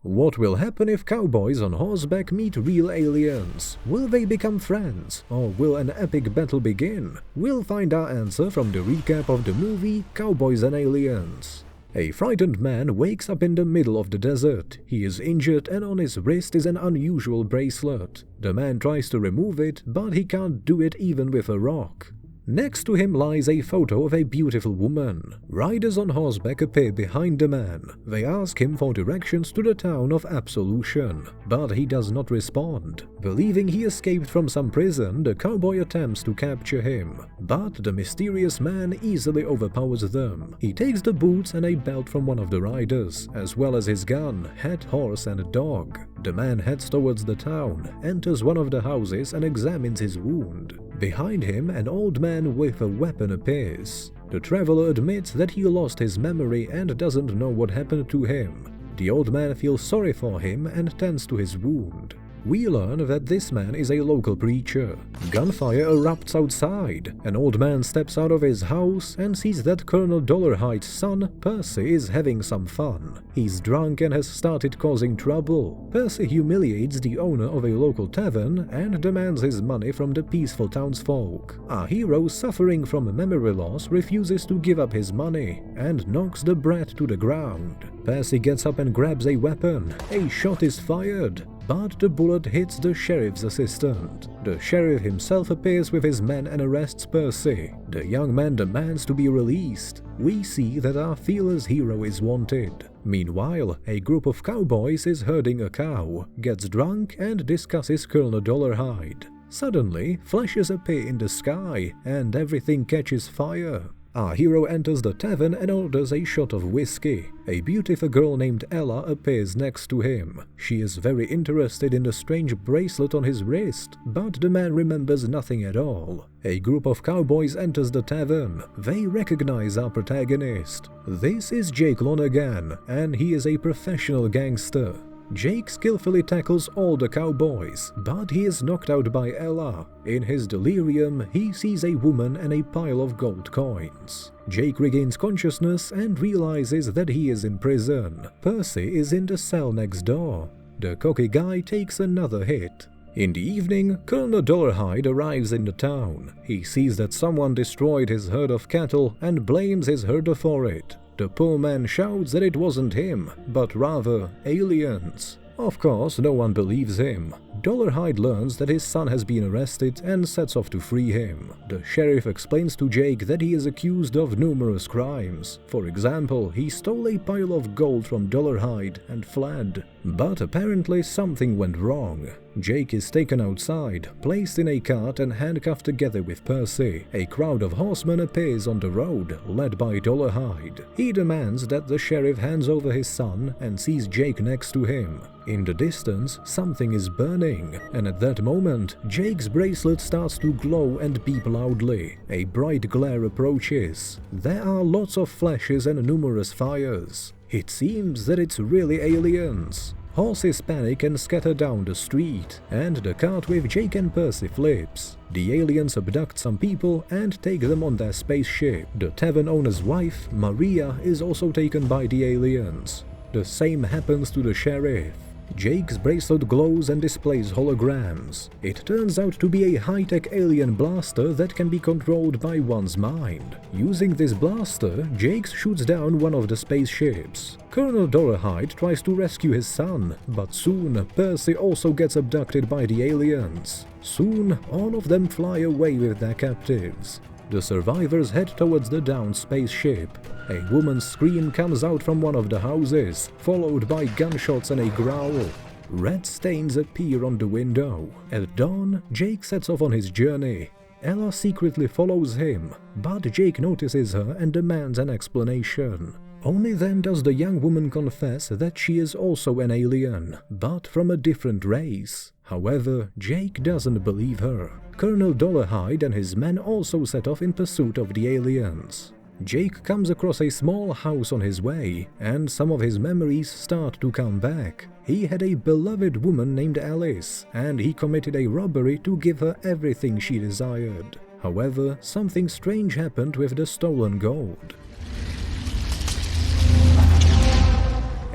What will happen if cowboys on horseback meet real aliens? Will they become friends? Or will an epic battle begin? We'll find our answer from the recap of the movie Cowboys and Aliens. A frightened man wakes up in the middle of the desert. He is injured and on his wrist is an unusual bracelet. The man tries to remove it, but he can't do it even with a rock. Next to him lies a photo of a beautiful woman. Riders on horseback appear behind the man. They ask him for directions to the town of Absolution, but he does not respond. Believing he escaped from some prison, the cowboy attempts to capture him, but the mysterious man easily overpowers them. He takes the boots and a belt from one of the riders, as well as his gun, hat, horse, and a dog. The man heads towards the town, enters one of the houses, and examines his wound. Behind him, an old man with a weapon appears. The traveler admits that he lost his memory and doesn't know what happened to him. The old man feels sorry for him and tends to his wound. We learn that this man is a local preacher. Gunfire erupts outside. An old man steps out of his house and sees that Colonel Dollarhide's son, Percy, is having some fun. He's drunk and has started causing trouble. Percy humiliates the owner of a local tavern and demands his money from the peaceful townsfolk. Our hero, suffering from memory loss, refuses to give up his money and knocks the brat to the ground. Percy gets up and grabs a weapon. A shot is fired, but the bullet hits the sheriff's assistant. The sheriff himself appears with his men and arrests Percy. The young man demands to be released. We see that our fearless hero is wanted. Meanwhile, a group of cowboys is herding a cow, gets drunk, and discusses Colonel Dollarhide. Suddenly, flashes appear in the sky, and everything catches fire. Our hero enters the tavern and orders a shot of whiskey. A beautiful girl named Ella appears next to him. She is very interested in the strange bracelet on his wrist, but the man remembers nothing at all. A group of cowboys enters the tavern. They recognize our protagonist. This is Jake Lonergan, and he is a professional gangster. Jake skillfully tackles all the cowboys, but he is knocked out by Ella. In his delirium, he sees a woman and a pile of gold coins. Jake regains consciousness and realizes that he is in prison. Percy is in the cell next door. The cocky guy takes another hit. In the evening, Colonel Dollarhide arrives in the town. He sees that someone destroyed his herd of cattle and blames his herder for it. The poor man shouts that it wasn't him, but rather aliens. Of course, no one believes him. Dollarhide learns that his son has been arrested and sets off to free him. The sheriff explains to Jake that he is accused of numerous crimes. For example, he stole a pile of gold from Dollarhide and fled. But apparently something went wrong. Jake is taken outside, placed in a cart and handcuffed together with Percy. A crowd of horsemen appears on the road, led by Dollarhide. He demands that the sheriff hands over his son and sees Jake next to him. In the distance, something is burning, and at that moment, Jake's bracelet starts to glow and beep loudly. A bright glare approaches. There are lots of flashes and numerous fires. It seems that it's really aliens. Horses panic and scatter down the street, and the cart with Jake and Percy flips. The aliens abduct some people and take them on their spaceship. The tavern owner's wife, Maria, is also taken by the aliens. The same happens to the sheriff. Jake's bracelet glows and displays holograms. It turns out to be a high-tech alien blaster that can be controlled by one's mind. Using this blaster, Jake shoots down one of the spaceships. Colonel Dollarhide tries to rescue his son, but soon Percy also gets abducted by the aliens. Soon, all of them fly away with their captives. The survivors head towards the downed spaceship. A woman's scream comes out from one of the houses, followed by gunshots and a growl. Red stains appear on the window. At dawn, Jake sets off on his journey. Ella secretly follows him, but Jake notices her and demands an explanation. Only then does the young woman confess that she is also an alien, but from a different race. However, Jake doesn't believe her. Colonel Dollarhide and his men also set off in pursuit of the aliens. Jake comes across a small house on his way, and some of his memories start to come back. He had a beloved woman named Alice, and he committed a robbery to give her everything she desired. However, something strange happened with the stolen gold.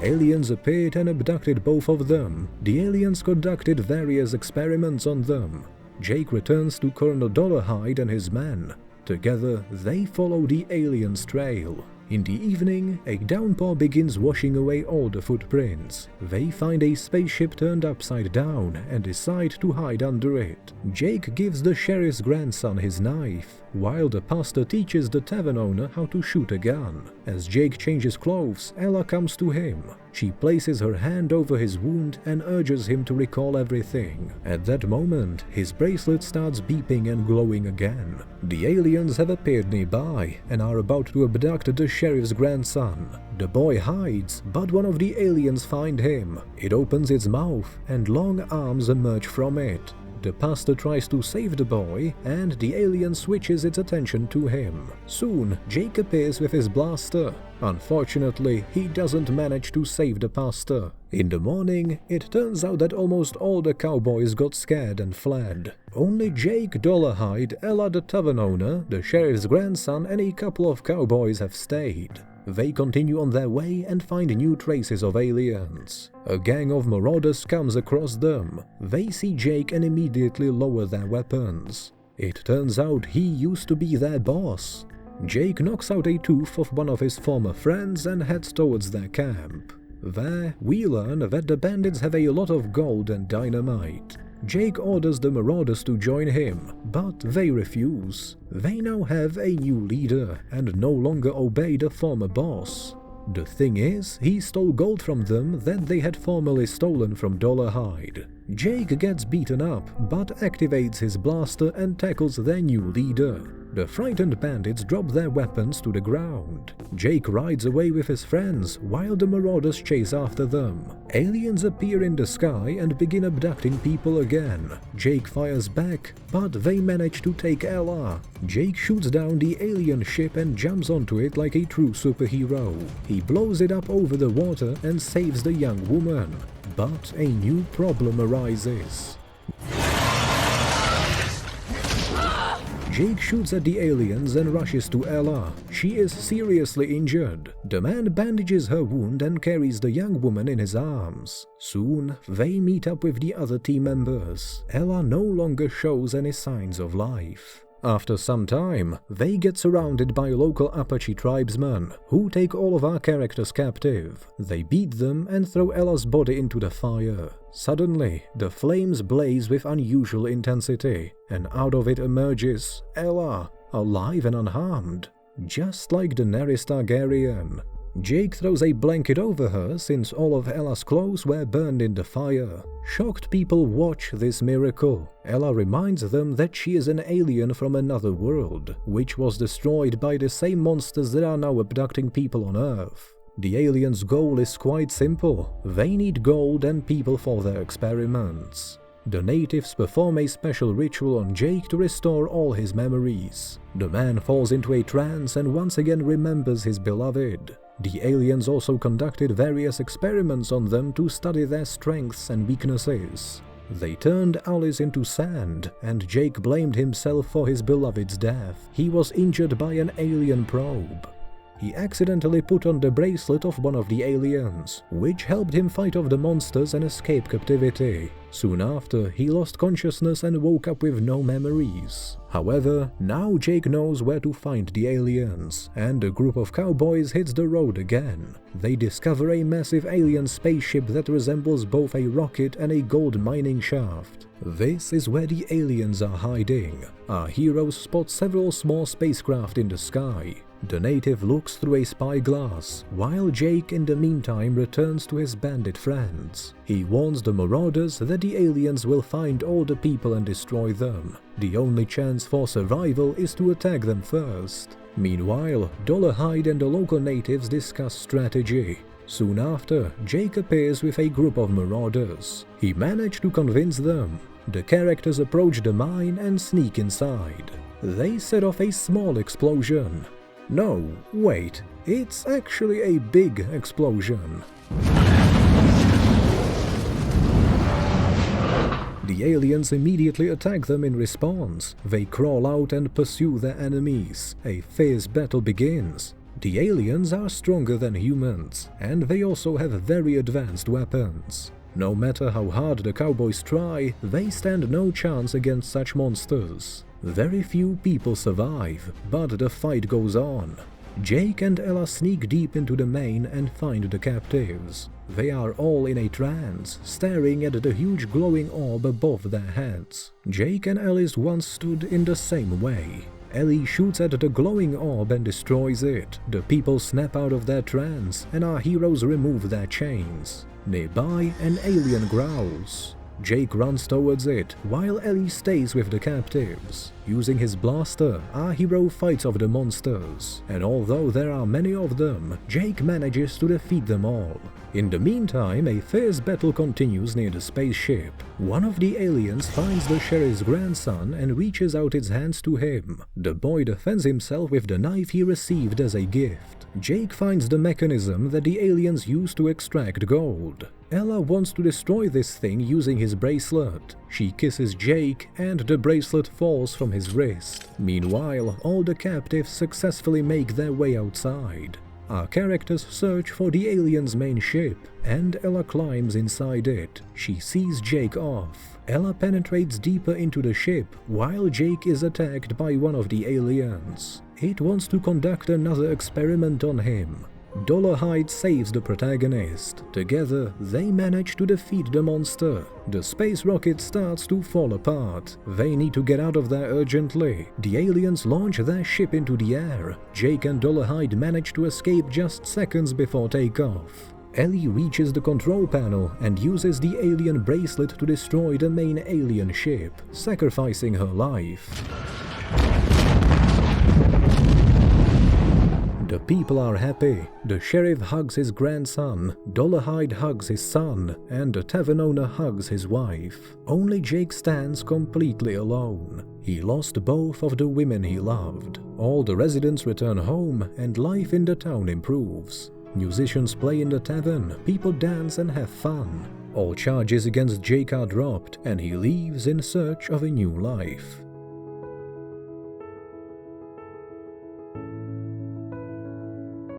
Aliens appeared and abducted both of them. The aliens conducted various experiments on them. Jake returns to Colonel Dollarhide and his men. Together, they follow the aliens' trail. In the evening, a downpour begins washing away all the footprints. They find a spaceship turned upside down and decide to hide under it. Jake gives the sheriff's grandson his knife, while the pastor teaches the tavern owner how to shoot a gun. As Jake changes clothes, Ella comes to him. She places her hand over his wound and urges him to recall everything. At that moment, his bracelet starts beeping and glowing again. The aliens have appeared nearby and are about to abduct the sheriff's grandson. The boy hides, but one of the aliens finds him. It opens its mouth and long arms emerge from it. The pastor tries to save the boy, and the alien switches its attention to him. Soon, Jake appears with his blaster. Unfortunately, he doesn't manage to save the pastor. In the morning, it turns out that almost all the cowboys got scared and fled. Only Jake, Dollarhide, Ella the tavern owner, the sheriff's grandson, and a couple of cowboys have stayed. They continue on their way and find new traces of aliens. A gang of marauders comes across them. They see Jake and immediately lower their weapons. It turns out he used to be their boss. Jake knocks out a tooth of one of his former friends and heads towards their camp. There, we learn that the bandits have a lot of gold and dynamite. Jake orders the marauders to join him, but they refuse. They now have a new leader and no longer obey the former boss. The thing is, he stole gold from them that they had formerly stolen from Dollarhide. Jake gets beaten up, but activates his blaster and tackles their new leader. The frightened bandits drop their weapons to the ground. Jake rides away with his friends, while the marauders chase after them. Aliens appear in the sky and begin abducting people again. Jake fires back, but they manage to take Ella. Jake shoots down the alien ship and jumps onto it like a true superhero. He blows it up over the water and saves the young woman. But a new problem arises. Jake shoots at the aliens and rushes to Ella. She is seriously injured. The man bandages her wound and carries the young woman in his arms. Soon, they meet up with the other team members. Ella no longer shows any signs of life. After some time, they get surrounded by local Apache tribesmen, who take all of our characters captive. They beat them and throw Ella's body into the fire. Suddenly, the flames blaze with unusual intensity, and out of it emerges Ella, alive and unharmed, just like Daenerys Targaryen. Jake throws a blanket over her since all of Ella's clothes were burned in the fire. Shocked people watch this miracle. Ella reminds them that she is an alien from another world, which was destroyed by the same monsters that are now abducting people on Earth. The aliens' goal is quite simple. They need gold and people for their experiments. The natives perform a special ritual on Jake to restore all his memories. The man falls into a trance and once again remembers his beloved. The aliens also conducted various experiments on them to study their strengths and weaknesses. They turned Alice into sand, and Jake blamed himself for his beloved's death. He was injured by an alien probe. He accidentally put on the bracelet of one of the aliens, which helped him fight off the monsters and escape captivity. Soon after, he lost consciousness and woke up with no memories. However, now Jake knows where to find the aliens, and a group of cowboys hits the road again. They discover a massive alien spaceship that resembles both a rocket and a gold mining shaft. This is where the aliens are hiding. Our heroes spot several small spacecraft in the sky. The native looks through a spyglass, while Jake in the meantime returns to his bandit friends. He warns the marauders that the aliens will find all the people and destroy them. The only chance for survival is to attack them first. Meanwhile, Dollarhide and the local natives discuss strategy. Soon after, Jake appears with a group of marauders. He managed to convince them. The characters approach the mine and sneak inside. They set off a small explosion. No, wait, it's actually a big explosion. The aliens immediately attack them in response. They crawl out and pursue their enemies. A fierce battle begins. The aliens are stronger than humans, and they also have very advanced weapons. No matter how hard the cowboys try, they stand no chance against such monsters. Very few people survive, but the fight goes on. Jake and Ella sneak deep into the main and find the captives. They are all in a trance, staring at the huge glowing orb above their heads. Jake and Ellis once stood in the same way. Ellie shoots at the glowing orb and destroys it. The people snap out of their trance, and our heroes remove their chains. Nearby, an alien growls. Jake runs towards it, while Ellie stays with the captives. Using his blaster, our hero fights off the monsters, and although there are many of them, Jake manages to defeat them all. In the meantime, a fierce battle continues near the spaceship. One of the aliens finds the sheriff's grandson and reaches out its hands to him. The boy defends himself with the knife he received as a gift. Jake finds the mechanism that the aliens use to extract gold. Ella wants to destroy this thing using his bracelet. She kisses Jake, and the bracelet falls from his wrist. Meanwhile, all the captives successfully make their way outside. Our characters search for the alien's main ship, and Ella climbs inside it. She sees Jake off. Ella penetrates deeper into the ship, while Jake is attacked by one of the aliens. It wants to conduct another experiment on him. Dollarhide saves the protagonist. Together, they manage to defeat the monster. The space rocket starts to fall apart. They need to get out of there urgently. The aliens launch their ship into the air. Jake and Dollarhide manage to escape just seconds before takeoff. Ellie reaches the control panel and uses the alien bracelet to destroy the main alien ship, sacrificing her life. The people are happy. The sheriff hugs his grandson, Dollarhide hugs his son, and the tavern owner hugs his wife. Only Jake stands completely alone. He lost both of the women he loved. All the residents return home, and life in the town improves. Musicians play in the tavern, people dance and have fun. All charges against Jake are dropped, and he leaves in search of a new life.